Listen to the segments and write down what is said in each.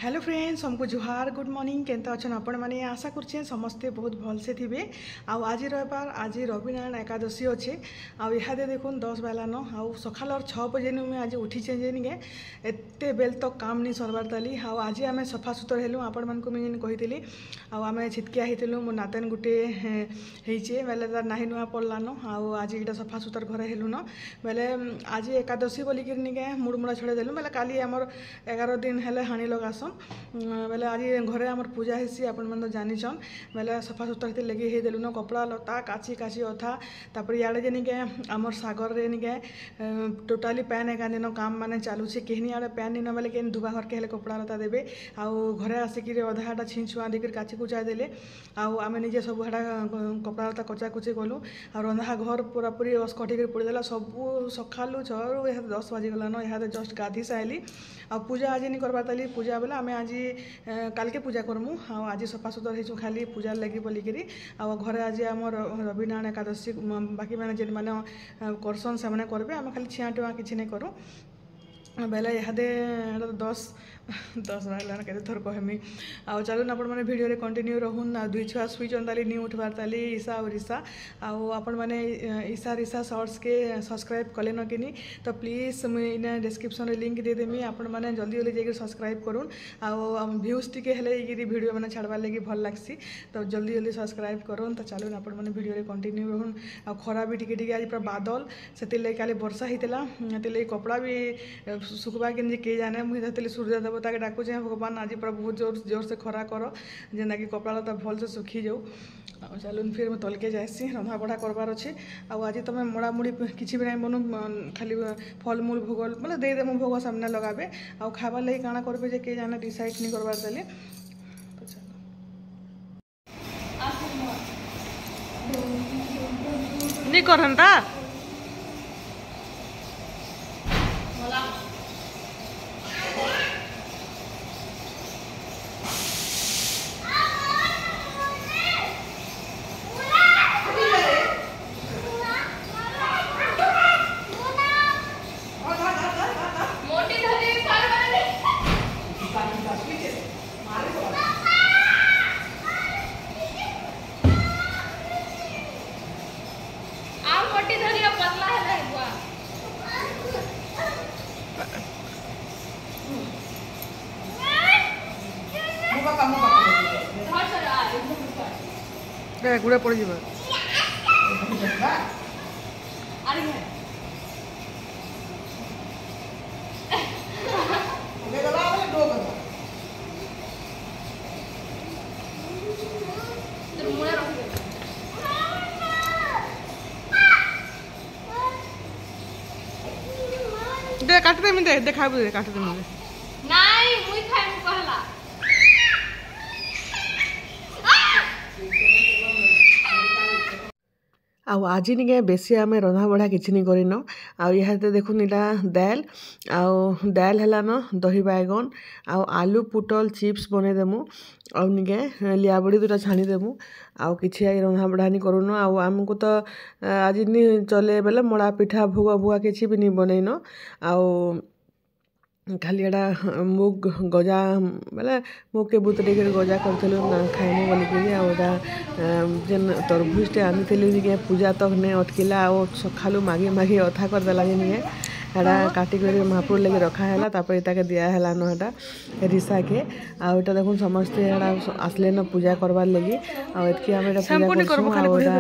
Hello friends, हमको जुहार good morning Kenta अच्छन आपण मैंने आशा करछे समस्ते बहुत भलसे थे। आज रविवार, आज रविनारायण एकादशी अच्छे। आदे देखुन 10 बेलान आउ सकाल 6 बजे मुझे आज उठीचे जे निके एत बेल तो काम नहीं सरबार ताली। आज आम सफा सुतर हेलु आपण मानक मुझे कही आम छिटकिया होलु मो नातन गुटे होचे बेले तार नाही नुआ पड़लान। आज इटा सफा सुतर घर हेलु न बेले आज एकादशी बोलिक निके मुड़मुड़ा छड़े देलु बेले काली आमर 11 दिन हेले हाणी लगासन बेले आज घरे आमर पूजा हेसी आपण मन जानिछन बेले सफा सुतर हेते लगे हे देलु न कपड़ा लता काची काची अथा तापर याडे जे निके आमर सागर रे निके टोटाली पैन एका दिन काम माने चालू छे केहनी आडे पैन निन बेले केन धुबा घर के हेले कपड़ा लता देबे आउ घरे आसिक अधाटा छिंछुआ देकर काची कुचा देले आउ आमे निजे सब हाडा कपड़ा लता कचा कुची कलु आ रंधा घर पूरा पूरी रस कटिक पड़ देला सब सकालू 6 रु 10 बजे गलान यहाँ जस्ट गाधी साइली आ पूजा आज नहीं करवा ताली पूजा बेला आम आज काल के पूजा करमु आज सफा सुतर हो खाली पूजा लगी बोलिकी आ घरे आज आम रविनारायण एकादशी बाकी मैंने जेन मैंने करसन से मैंने करबे आम खाली छिया टुआ किसी नहीं करूँ बेले इहादे 10 बार के थर कहमी आ चलून आपण मैंने भिडियो रे कंटिन्यू रहून आ दुई छुआ सुई ताली नी उठबार ताली ईसा और ईसा आपण मैंने ईसा रीसा शॉर्ट्स के सब्सक्राइब कले न कि तो प्लीज मुझे डिस्क्रिप्शन रे लिंक दे देमी आपण मैंने जल्दी जल्दी जाकर सब्सक्राइब करूँ आ व्यूज टिके हेले भिडियो मैंने छाड़बार लगी भल लागसी तो जल्दी जल्दी सब्सक्राइब करूँ तो चलून आपण मैंने भिडियो रे कंटिन्यू रहून आ खरा भी टिके टिके आज पूरा बादल से काली वर्षा होता से कपड़ा भी सुखबा के किए जाने मुझे सूर्य देवता के डाकुचे भगवान आज पूरा बहुत जोर से खरा कर जेना कि कपड़ा लता भल से सुखी जाऊ चलून फिर मैं तलके जासी रंधा बढ़ा करबार अच्छे आज तुम मुड़ा मुड़ी किसी भी नहीं बनू खाली फलमूल भोग मतलब दे देमु भोग सामने लगाबे आ खाबार लगी काଣା करबे जे के जाने डिसाइड नहीं करबार ताले तो चलो नहीं करहंता गुड़ा पड़ जाए काट दे मिंदे देखा काट दे मिंदे नहीं मुई खाइ मु कहला आज निके बेसी आम रंधा बढ़ा किसी नहीं करन यहाँ देखुन यहाँ दाल हैलान दही बैगन आलू पुटल चिप्स बनईदेमु आउ निके लिया बड़ी दूटा छाणीदेमु आउ कि रंधा बढ़ा नहीं करून आमको तो आज नहीं चले बेले मड़ा पिठा भोग भुआ किसी भी नहीं बनईन आउ खाली एटा मुग गजा बेले मुग के बुतरे गजा करूँ खाइमु बोलिकी आटा जेन तरभुजटे आनी पूजा तक नहीं अटकिला सकालू मागी मागी अथा करदेला जे एटा काटिक महापुर लगे रखा है तापर इताके दिया नटा रिसा के आटा देखुन समस्ते आसले न पूजा करवार लगी आम पूजा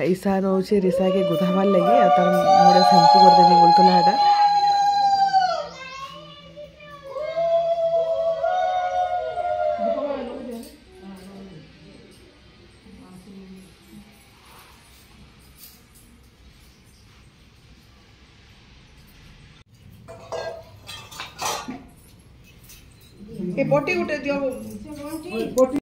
ईसा नौ रिसा के गुधाबार लगी तार मुड़े शैम्पू करदेनी बोलता है ए बोटी उठे दियो बोटी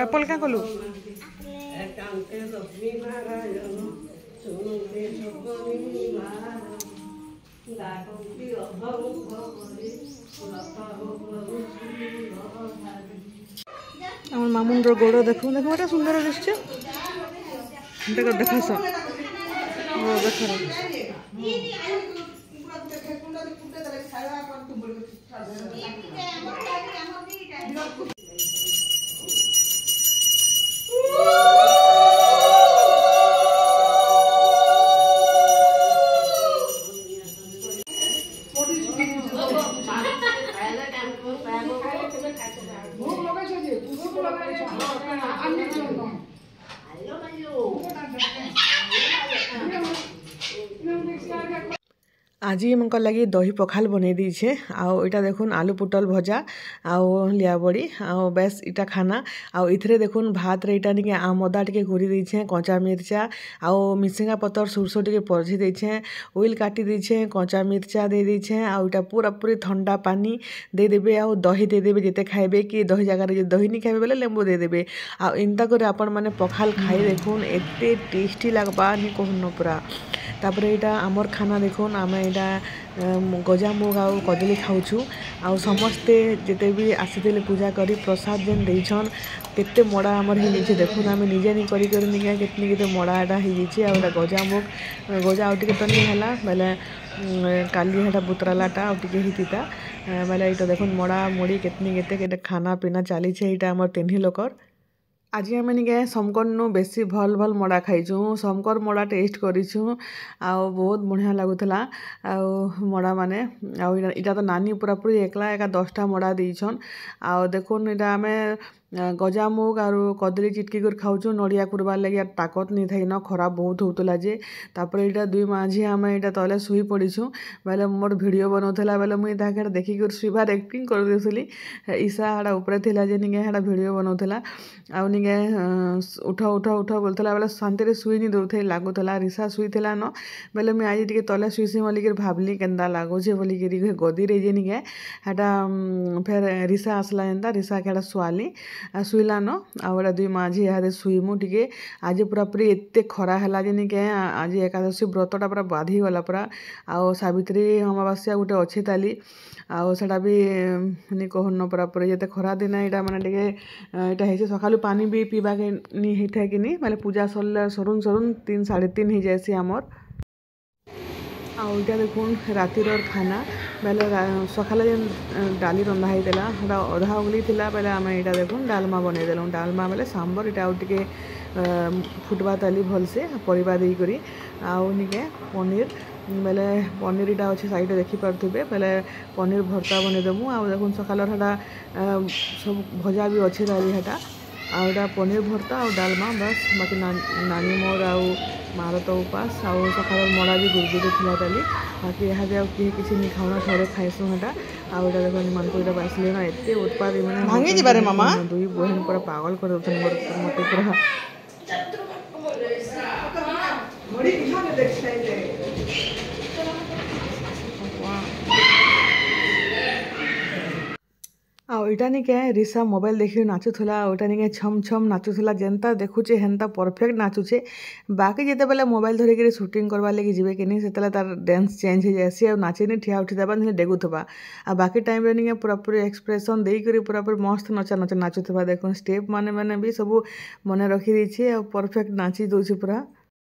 एप्पल क्या कलु আমার মামুন গোড় দেখো দেখো এটা সুন্দর দিচ্ছে দেখ দেখাস आज मन लगे दही पखाल बन दीछे आउ इटा देखुन आलू पुटल भजा आउ लिया बड़ी आउ बेस इटा खाना आउ इथरे देखुन भात रे इटा निके आम अदा टिके घोरी देछे कच्चा मिर्चा आउ मिसिंगा पतर सुरसो टिके परझी देछे ओइल काटी देछे कच्चा मिर्चा दे देछे आउ इटा पूरा पूरी ठंडा पानी दे देबे आउ दही दे देबे जेते खाइबे कि दही जगह रे दही नहीं खाइबे बेले लेंबू दे देबे आउ इनता करे आपण माने पखाल खाई देखुन एते टेस्टी लागबा नि कहनो पूरा तापर यहाँ आमर खाना देखुन आम यहाँ गजा मुग आउ कदली खाऊँ आउ समस्ते जिते भी आसी पूजा करी प्रसाद जेन देछन केते मड़ा आमर हो देखुन आम निजे नहीं करी केते मड़ा एटा हो गजा मुग गजा आउ टिके तो नहीं है बेले काली हेटा बुतरालाटा आउ टिके हिता बेले यहाँ देखुन मड़ा मुड़ी केते खाना पीना चली यहाँ आमर तीन लोकर आज आम निके समकर नु बेसी भल भल मड़ा खाइछु समकर मड़ा टेस्ट करिछु आउ बहुत बढ़िया लागुथला आउ मड़ा माने आउ इटा तो नानी पूरा पूरी एकला एका 10टा मड़ा देछन आउ देखुन इटा आमे गजा मुग आरु कदली चिटकी कर खाऊँ नड़िया कुरबार लगे ताकत नहीं थी न खराब बहुत होता जे तापर यहाँ दुई माझी आम यहाँ तले शुई पड़ीछू बेले मोर वीडियो बनाऊला बेले मुझे देखिक शुइबार एक्टिंग कर देली ईशा हाड़ा उपरे थिला जे निके हाड़ा वीडियो बनाऊला आउ निके उठ उठ उठ बोलता बेले शांति शुई नहीं दौथे लगुला रीसा शुईला न बेले मुझे आज टे तले शुईसी बोलिक भावली केन्दा लगुचे बोलिक गदी रे जे निके हाटा फेर रीसा आसला एंता रीसा के शुआली शुईला न आउ दुई माझी यहाँ शुईमु टे आज पूरा पूरी एत खरा है जे निके आज एकादशी व्रतटा पूरा बाधी गला पूरा आउ सावित्री अमावास्या गोटे अच्छे ताली आउ सेटा भी नहीं कहन पूरा पूरी जिते खरा दिन यहाँ मैंने यहाँ है सकालू पानी भी पीवा के नहीं होता है कि नहीं मतलब पूजा सरला सरुन सरुन 3 साढ़े 3 हो जाए आमर आउ इटा देखुन रातिर खाना बेले सकाले जेन डाली रंधा होता अधा उगली थिला बेले आम यहाँ देखुन डालमा बनईदेलु डालमा बेले सांबर इटा आउ टिके फुटवा ताली भलसे परिबा देई करी आउ निके पनीर बेले पनीर इटा अच्छे साइड देखी पारे बेले पनीर भर्ता बनईदेमु आउ देखुन सकाल सब भजा भी अच्छे ताली हेटा आउ पनीर भर्ता आउ डालमा बस बाकी नानी मोर आउ मार तो उपास आउ सकाल मड़ा भी गुरगुरे थिला डाली बाकी यहाँ आउ किए किसी नहीं खाऊना थोड़े खाइसु हेटा आउ एटा देखो मान को एटा बासले ना एते उत्पाद माने भांगे जिबारे मामा दुई बहन पूरा पागल कर दउछन मते पूरा मोड़ी किहा ने देख साइले आउ इटा निके रिसा मोबाइल देखि नाचुला ओटा निके छम छम नाचुला जेनता देखुचे हेनता परफेक्ट नाचुचे बाकी जेते बेले मोबाइल धरि के शूटिंग करवा लगी जिवे कि नहीं सेतला तार डांस चेंज हो जासी आ नाचेनी ठिया उठी देबा नहीं डेगुथबा आ बाकी टाइम रे निके पूरा पूरी एक्सप्रेशन देई करी पूरा पूरी मस्त नचा नचा नाचुथबा देखो स्टेप माने भी सब मने रखी दी छे आ परफेक्ट नाची दोछि पूरा।